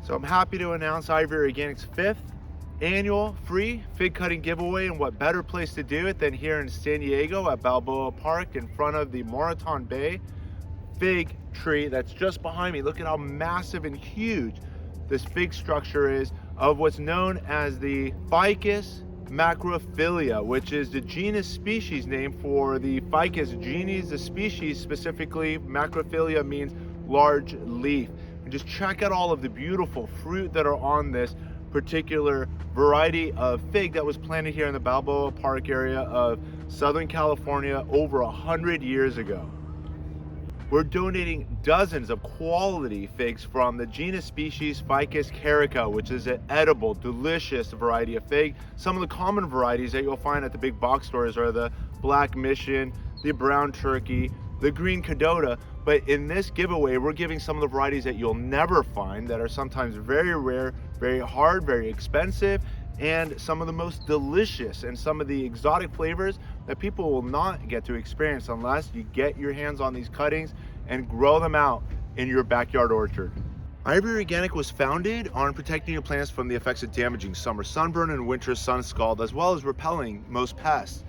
So I'm happy to announce Ivory Organics' 5th annual free fig cutting giveaway, and what better place to do it than here in San Diego at Balboa Park in front of the Moreton Bay Fig Tree that's just behind me. Look at how massive and huge this fig structure is of what's known as the Ficus macrophylla, which is the genus species name for the Ficus genus. The species, specifically macrophylla, means large leaf. And just check out all of the beautiful fruit that are on this particular variety of fig that was planted here in the Balboa Park area of Southern California over 100 years ago. We're donating dozens of quality figs from the genus species Ficus carica, which is an edible, delicious variety of fig. Some of the common varieties that you'll find at the big box stores are the Black Mission, the Brown Turkey, the Green Cadota. But in this giveaway, we're giving some of the varieties that you'll never find, that are sometimes very rare, very hard, very expensive, and some of the most delicious and some of the exotic flavors that people will not get to experience unless you get your hands on these cuttings and grow them out in your backyard orchard. Ivory Organic was founded on protecting your plants from the effects of damaging summer sunburn and winter sun scald, as well as repelling most pests.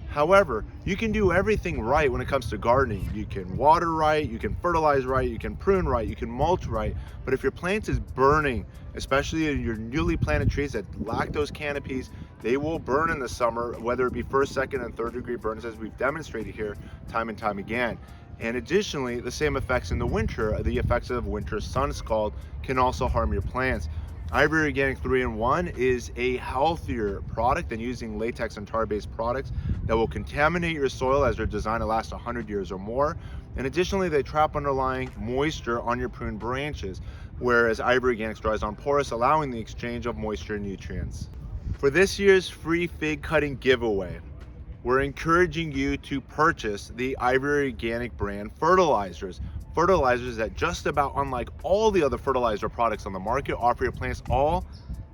However, you can do everything right when it comes to gardening. You can water right, you can fertilize right, you can prune right, you can mulch right. But if your plant is burning, especially in your newly planted trees that lack those canopies, they will burn in the summer, whether it be first, second, and third degree burns, as we've demonstrated here time and time again. And additionally, the same effects in the winter, the effects of winter sun scald, can also harm your plants. Ivory Organic 3-in-1 is a healthier product than using latex and tar-based products that will contaminate your soil, as they're designed to last 100 years or more. And additionally, they trap underlying moisture on your pruned branches, whereas Ivory Organics dries on porous, allowing the exchange of moisture and nutrients. For this year's free fig cutting giveaway, we're encouraging you to purchase the Ivory Organic brand fertilizers. Fertilizers that, just about unlike all the other fertilizer products on the market, offer your plants all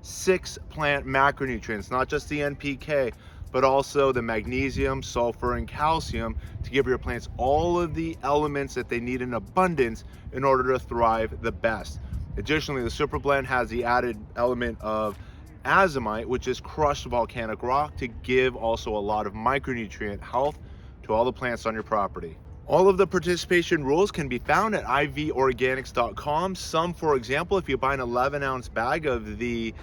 6 plant macronutrients, not just the NPK, but also the magnesium, sulfur, and calcium, to give your plants all of the elements that they need in abundance in order to thrive the best. Additionally, the Super Blend has the added element of azomite, which is crushed volcanic rock, to give also a lot of micronutrient health to all the plants on your property. All of the participation rules can be found at ivorganics.com. Some, for example, if you buy an 11-ounce bag of the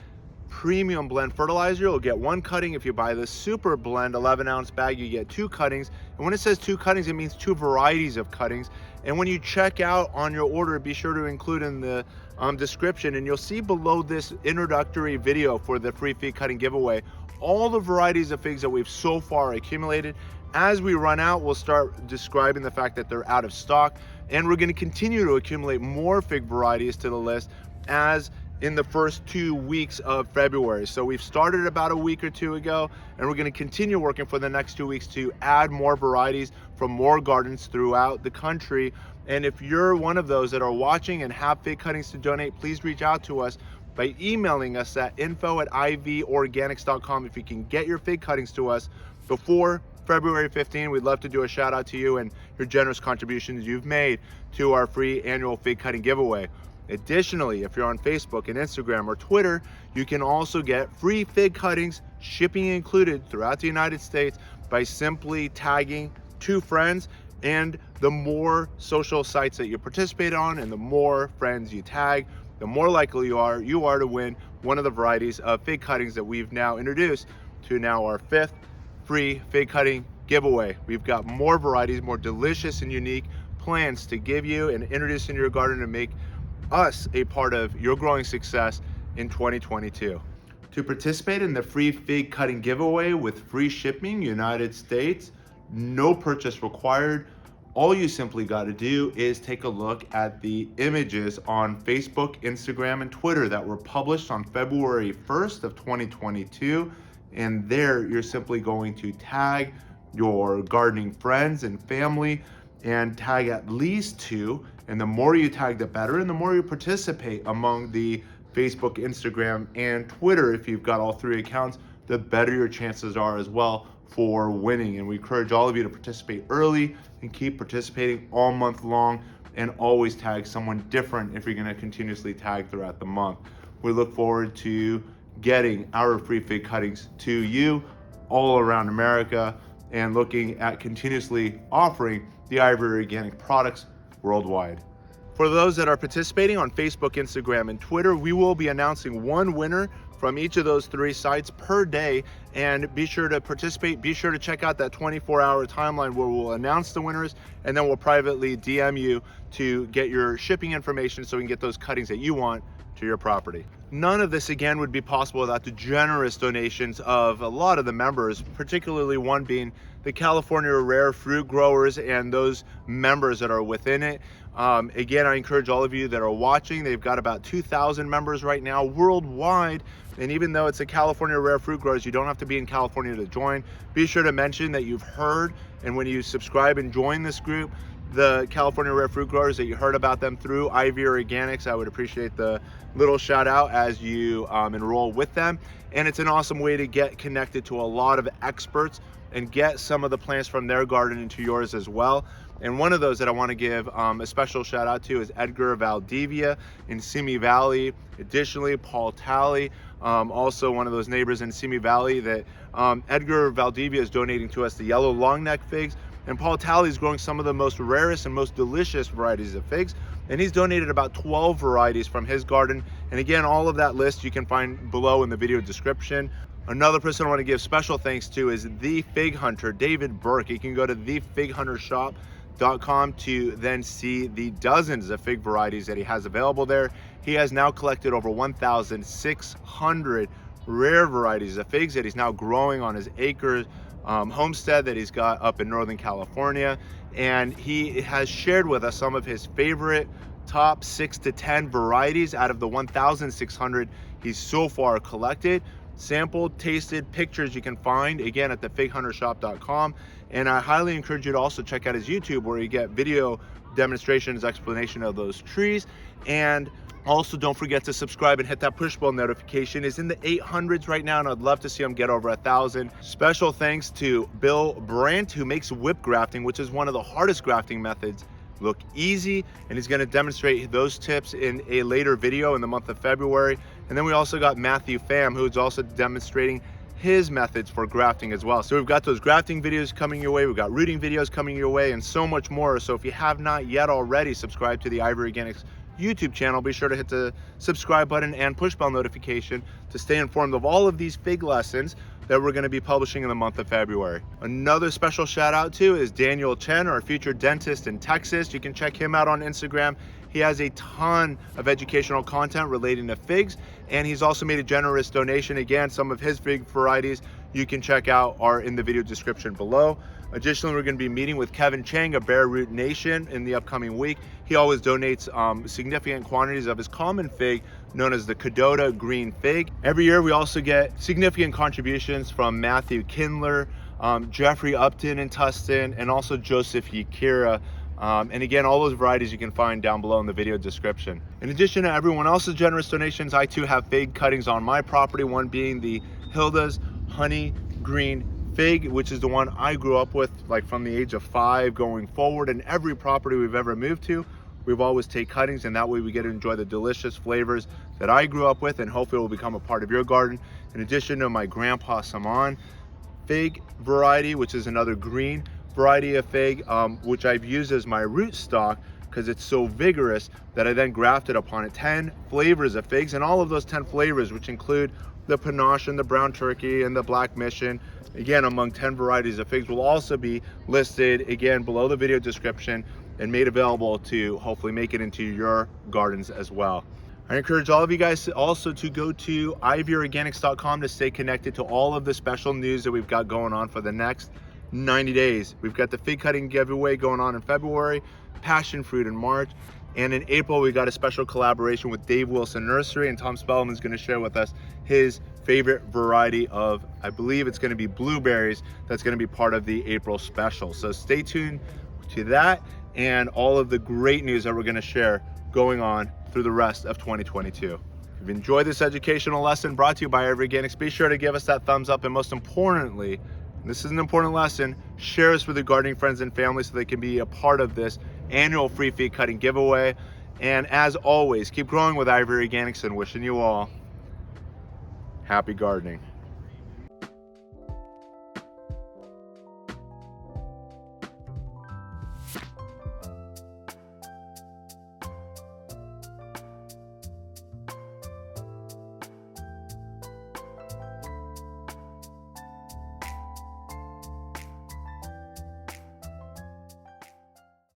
premium blend fertilizer, you'll get 1 cutting. If you buy the super blend 11-ounce bag, you get 2 cuttings. And when it says 2 cuttings, it means 2 varieties of cuttings. And when you check out on your order, be sure to include in the description, and you'll see below this introductory video for the free fig cutting giveaway, all the varieties of figs that we've so far accumulated. As we run out, we'll start describing the fact that they're out of stock, and we're going to continue to accumulate more fig varieties to the list as in the first 2 weeks of February. So we've started about a week or 2 ago, and we're going to continue working for the next 2 weeks to add more varieties from more gardens throughout the country. And if you're one of those that are watching and have fig cuttings to donate, please reach out to us by emailing us at info@ivorganics.com. If you can get your fig cuttings to us before February 15, we'd love to do a shout out to you and your generous contributions you've made to our free annual fig cutting giveaway. Additionally, if you're on Facebook and Instagram or Twitter, you can also get free fig cuttings, shipping included, throughout the United States by simply tagging 2 friends. And the more social sites that you participate on and the more friends you tag, the more likely you are to win one of the varieties of fig cuttings that we've now introduced to now our 5th free fig cutting giveaway. We've got more varieties, more delicious and unique plants to give you and introduce into your garden to make us a part of your growing success in 2022. To participate in the free fig cutting giveaway with free shipping, United States, no purchase required. All you simply got to do is take a look at the images on Facebook, Instagram, and Twitter that were published on February 1st of 2022. And there you're simply going to tag your gardening friends and family, and tag at least 2. And the more you tag, the better. And the more you participate among the Facebook, Instagram, and Twitter, if you've got all 3 accounts, the better your chances are as well for winning. And we encourage all of you to participate early and keep participating all month long and always tag someone different if you're going to continuously tag throughout the month. We look forward to getting our free fig cuttings to you all around America and looking at continuously offering the Ivory Organic products worldwide. For those that are participating on Facebook, Instagram, and Twitter, we will be announcing one winner from each of those 3 sites per day, and be sure to participate. Be sure to check out that 24-hour timeline where we'll announce the winners, and then we'll privately DM you to get your shipping information so we can get those cuttings that you want to your property. None of this, again, would be possible without the generous donations of a lot of the members, particularly one being the California Rare Fruit Growers and those members that are within it. Again, I encourage all of you that are watching, they've got about 2,000 members right now worldwide. And even though it's a California Rare Fruit Growers, you don't have to be in California to join. Be sure to mention that you've heard, and when you subscribe and join this group, the California Rare Fruit Growers, that you heard about them through Ivory Organics. I would appreciate the little shout out as you enroll with them. And it's an awesome way to get connected to a lot of experts and get some of the plants from their garden into yours as well. And one of those that I want to give a special shout out to is EDGAR VALDIVIA in Simi Valley. Additionally, Paul Talley, also one of those neighbors in Simi Valley that EDGAR VALDIVIA is donating to us the yellow long neck figs. And Paul Talley is growing some of the most rarest and most delicious varieties of figs. And he's donated about 12 varieties from his garden. And again, all of that list you can find below in the video description. Another person I want to give special thanks to is the Fig Hunter, David Burke. You can go to thefiguhuntershop.com to then see the dozens of fig varieties that he has available there. He has now collected over 1,600 rare varieties of figs that he's now growing on his acres homestead that he's got up in Northern California. And he has shared with us some of his favorite top 6 to 10 varieties out of the 1,600 he's so far collected. Sampled, tasted, pictures you can find again at thefiguhuntershop.com. And I highly encourage you to also check out his YouTube, where you get video demonstrations, explanation of those trees. And also, don't forget to subscribe and hit that push bell notification. Is in the 800s right now, and I'd love to see him get over 1,000. Special thanks to Bill BRANDT, who makes whip grafting, which is one of the hardest grafting methods, look easy, and he's going to demonstrate those tips in a later video in the month of February. And then we also got Matthew Pham, who's also demonstrating his methods for grafting as well. So we've got those grafting videos coming your way, we've got rooting videos coming your way, and so much more. So if you have not yet already subscribed to the Ivory Organics YouTube channel, be sure to hit the subscribe button and push bell notification to stay informed of all of these fig lessons that we're going to be publishing in the month of February. Another special shout out to is Daniel Chen, our featured dentist in Texas. You can check him out on Instagram. He has a ton of educational content relating to figs, and he's also made a generous donation. Again, some of his fig varieties you can check out are in the video description below. Additionally, we're going to be meeting with Kevin Chang of Bare Root Nation in the upcoming week. He always donates significant quantities of his common fig known as the Cadota green fig. Every year we also get significant contributions from Matthew KINDLER, Jeffrey Upton in Tustin, and also JOZEPH YAKEERA. And again, all those varieties you can find down below in the video description. In addition to everyone else's generous donations, I too have fig cuttings on my property, one being the Hilda's Honey Green Fig, which is the one I grew up with like from the age of 5 going forward. And every property we've ever moved to, we've always take cuttings, and that way we get to enjoy the delicious flavors that I grew up with, and hopefully will become a part of your garden. In addition to my grandpa Samaan fig variety, which is another green variety of fig, which I've used as my root stock because it's so vigorous that I then grafted upon it 10 flavors of figs, and all of those 10 flavors, which include the panache and the brown turkey and the black mission, again among 10 varieties of figs, will also be listed again below the video description and made available to hopefully make it into your gardens as well. I encourage all of you guys also to go to ivorganics.com to stay connected to all of the special news that we've got going on for the next 90 days. We've got the fig cutting giveaway going on in February, passion fruit in March, and in April we got a special collaboration with Dave Wilson Nursery, and Tom Spellman is going to share with us his favorite variety of, I believe it's going to be blueberries, that's going to be part of the April special. So stay tuned to that and all of the great news that we're going to share going on through the rest of 2022. If you've enjoyed this educational lesson brought to you by Ivory Organics, be sure to give us that thumbs up, and most importantly, this is an important lesson, share us with your gardening friends and family so they can be a part of this annual free fig cutting giveaway. And as always, keep growing with Ivory Organics, and wishing you all happy gardening.